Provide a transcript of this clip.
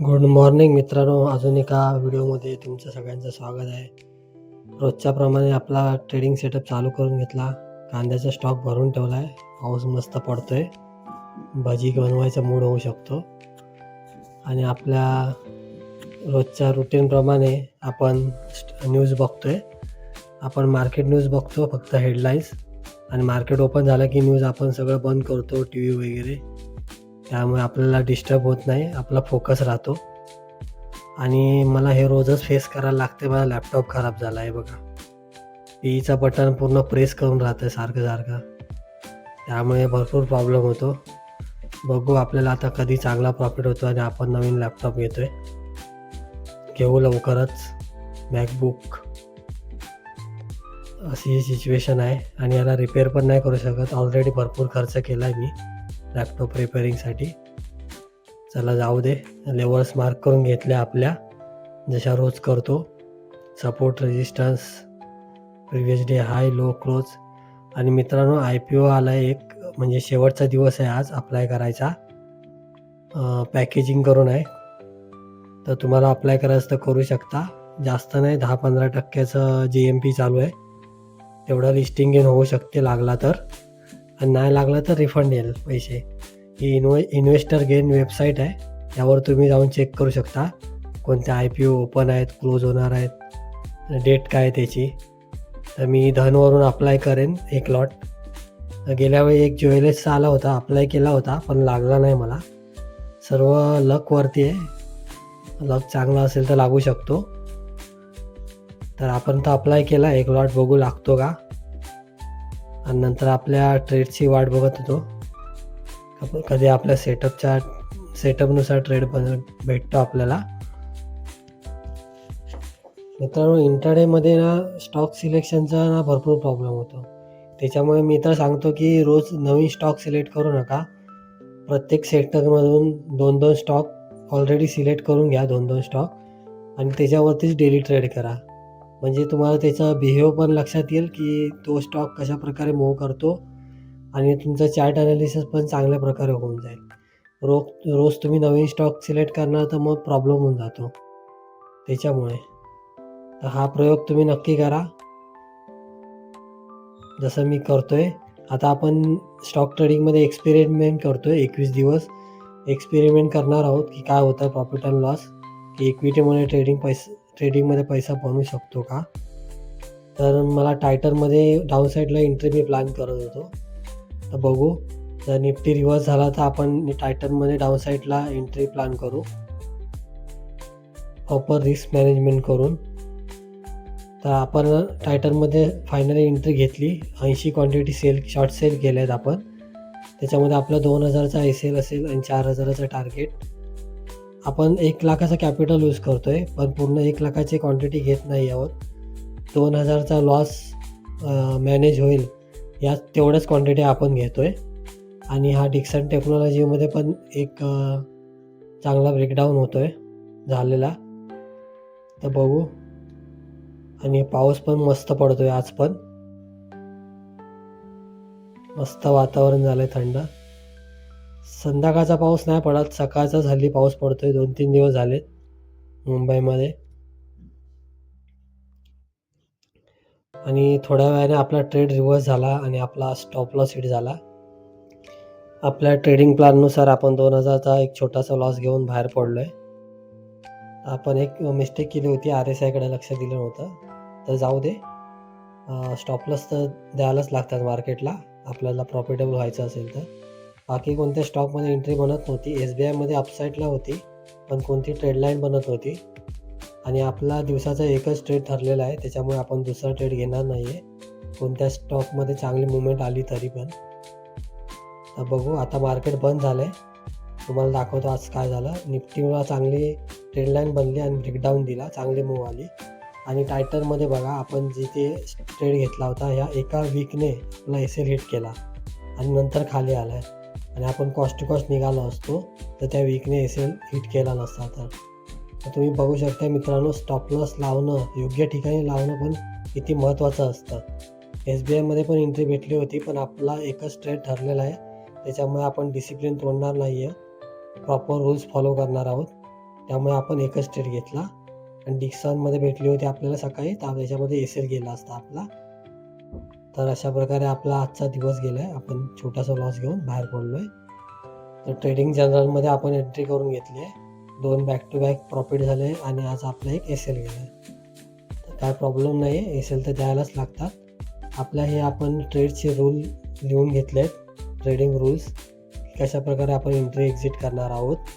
Good morning मित्रांनो, अजून एका व्हिडिओमध्ये तुमचं सगळ्यांचं स्वागत आहे. रोजच्याप्रमाणे आपला ट्रेडिंग सेटअप चालू करून घेतला. कांद्याचा स्टॉक भरून ठेवला आहे. पाऊस मस्त पडतोय. भजी बनवायचा मूड होऊ शकतो. आणि आपल्या रोजच्या रुटीनप्रमाणे आपण न्यूज बघतोय. आपण मार्केट न्यूज बघतो, फक्त हेडलाईन्स. आणि मार्केट ओपन झालं की न्यूज आपण सगळं बंद करतो, टी व्ही वगैरे. त्यामुळे आपल्याला डिस्टर्ब होत नाही, आपला फोकस राहतो. आणि मला हे रोजच फेस करायला लागते. माझा लॅपटॉप खराब झाला आहे बघा. पीचा बटन पूर्ण प्रेस करून राहतं सारखं. त्यामुळे भरपूर प्रॉब्लेम होतो. बघू आपल्याला आता कधी चांगला प्रॉफिट होतो आणि आपण नवीन लॅपटॉप घेऊ लवकरच मॅकबुक. अशी ही सिच्युएशन आहे आणि याला रिपेअर पण नाही करू शकत. ऑलरेडी भरपूर खर्च केला आहे मी लॅपटॉप रिपेअरिंगसाठी. चला जाऊ दे. लेवल्स मार्क करून घेतल्या आपल्या, जशा रोज करतो. सपोर्ट, रेजिस्टन्स, प्रिव्हियस डे हाय, लो, क्लोज. आणि मित्रांनो, IPO आला आहे एक, म्हणजे शेवटचा दिवस आहे आज अप्लाय करायचा. पॅकेजिंग करून आहे, तर तुम्हाला अप्लाय करायचं तर करू शकता. जास्त नाही, 10-15% GMP चालू आहे. तेवढं लिस्टिंग घेऊन होऊ शकते लागला तर, आणि नाही लागला तर रिफंड येईल पैसे. ही इन्व्हेस्टर गेन वेबसाईट आहे. यावर तुम्ही जाऊन चेक करू शकता कोणत्या IPO ओपन आहेत, क्लोज होणार आहेत, डेट काय त्याची. तर मी धनवरून अप्लाय करेन एक लॉट. गेल्या वेळी एक ज्वेलर्सचा आला होता, अप्लाय केला होता पण लागला नाही मला. सर्व लकवरती आहे. लक चांगला असेल तर लागू शकतो. तर आपण तर अप्लाय केला एक लॉट, बघू लागतो का. आणि नंतर आपल्या ट्रेडची वाट बघत होतो. कधी आपल्या सेटअपनुसार ट्रेड भेटतो आपल्याला. मित्रांनो, इंट्राडेमध्ये ना स्टॉक सिलेक्शनचा ना भरपूर प्रॉब्लेम होतो. त्याच्यामुळे मी तर सांगतो की रोज नवीन स्टॉक सिलेक्ट करू नका. प्रत्येक सेक्टरमधून 2-2 स्टॉक ऑलरेडी सिलेक्ट करून घ्या, 2-2 स्टॉक, आणि त्याच्यावरतीच डेली ट्रेड करा. म्हणजे तुम्हाला त्याचा बिहेव पण लक्षात येईल की तो स्टॉक कशा प्रकारे मूव्ह करतो, आणि तुमचं चार्ट ॲनालिसिस पण चांगल्या प्रकारे होऊन जाईल. रोज तुम्ही नवीन स्टॉक सिलेक्ट करणार तर मग प्रॉब्लेम होऊन जातो त्याच्यामुळे. तर हा प्रयोग तुम्ही नक्की करा, जसं मी करतोय. आता आपण स्टॉक ट्रेडिंगमध्ये एक्सपेरिमेंट करतोय. 21 दिवस एक्सपेरिमेंट करणार आहोत की काय होतं प्रॉफिट अँड लॉस, की इक्विटीमध्ये ट्रेडिंगमध्ये पैसा बनवू शकतो का. तर मला टायटनमध्ये डाऊन साईडला एंट्री मी प्लॅन करत होतो. तर बघू, जर निफ्टी रिव्हर्स झाला तर आपण टायटनमध्ये डाऊन साईडला एंट्री प्लॅन करू, प्रॉपर रिस्क मॅनेजमेंट करून. तर आपण टायटनमध्ये फायनली एंट्री घेतली. 80 क्वांटिटी शॉर्ट सेल केले आहेत आपण. त्याच्यामध्ये आपलं 2000चा ICL असेल आणि 4000चं टार्गेट. आपण 1 लाखाचा कॅपिटल यूज करतो आहे, पण पूर्ण 1 लाखाची क्वांटिटी घेत नाही आहोत. 2000चा लॉस मॅनेज होईल या तेवढ्याच क्वांटिटी आपण घेतो आहे. आणि हा डिक्सन टेक्नॉलॉजीमध्ये पण एक चांगला ब्रेकडाऊन होतो आहे झालेला. तर बघू. आणि पाऊस पण मस्त पडतो आहे आज पण. मस्त वातावरण झालं आहे, थंड. संध्याकाळचा पाऊस नाही पडत, सकाळचाच हल्ली पाऊस पडतो आहे. 2-3 दिवस झालेत मुंबईमध्ये. आणि थोड्या वेळाने आपला ट्रेड रिव्हर्स झाला आणि आपला स्टॉप लॉस हिट झाला. आपल्या ट्रेडिंग प्लॅननुसार आपण 2000चा एक छोटासा लॉस घेऊन बाहेर पडलो आहे. आपण एक मिस्टेक केली होती, RSIकडे लक्ष दिलं नव्हतं. तर जाऊ दे. स्टॉप लॉस तर द्यायलाच लागतात मार्केटला आपल्याला प्रॉफिटेबल व्हायचं असेल तर. बाकी कोणत्या स्टॉकमध्ये एंट्री बनत नव्हती. SBIमध्ये अपसाईडला होती, पण कोणती ट्रेडलाईन बनत नव्हती. आणि आपला दिवसाचा एकच ट्रेड ठरलेला आहे, त्याच्यामुळे आपण दुसरा ट्रेड घेणार नाही आहे कोणत्या स्टॉकमध्ये चांगली मुवमेंट आली तरी पण. तर बघू. आता मार्केट बंद झालं आहे, तुम्हाला दाखवतो आज काय झालं. निफ्टीला चांगली ट्रेडलाईन बनली आणि ब्रेकडाऊन दिला, चांगली मूव आली. आणि टायटनमध्ये बघा, आपण जिथे ट्रेड घेतला होता ह्या एका वीकने आपला SL हिट केला आणि नंतर खाली आला आहे. आणि आपण कॉस्ट टू कॉस्ट निघालो असतो तर त्या वीकने SL हिट केला नसता. तर तुम्ही बघू शकता मित्रांनो, स्टॉप लॉस लावणं, योग्य ठिकाणी लावणं पण किती महत्त्वाचं असतं. SBIमध्ये पण एंट्री भेटली होती, पण आपला एकच ट्रेड ठरलेला आहे, त्याच्यामुळे आपण डिसिप्लिन तोडणार नाही आहे, प्रॉपर रूल्स फॉलो करणार आहोत. त्यामुळे आपण एकच ट्रेड घेतला आणि डिक्सॉनमध्ये भेटली होती आपल्याला सकाळी, तर त्याच्यामध्ये एस-एल गेला असता आपला. तर अशा प्रकारे आपला आजचा दिवस गेला आहे. आपण छोटासा लॉस घेऊन बाहेर पडलो आहे. तर ट्रेडिंग जर्नलमध्ये आपण एंट्री करून घेतली आहे. 2 बॅक टू बॅक प्रॉफिट झाले आणि आज आपला एक एस-एल गेला आहे. तर काय प्रॉब्लेम नाही आहे, एस-एल तर द्यायलाच लागतात. आपल्या हे आपण ट्रेडचे रूल लिहून घेतले आहेत, ट्रेडिंग रूल्स, कशाप्रकारे आपण एंट्री एक्झिट करणार आहोत.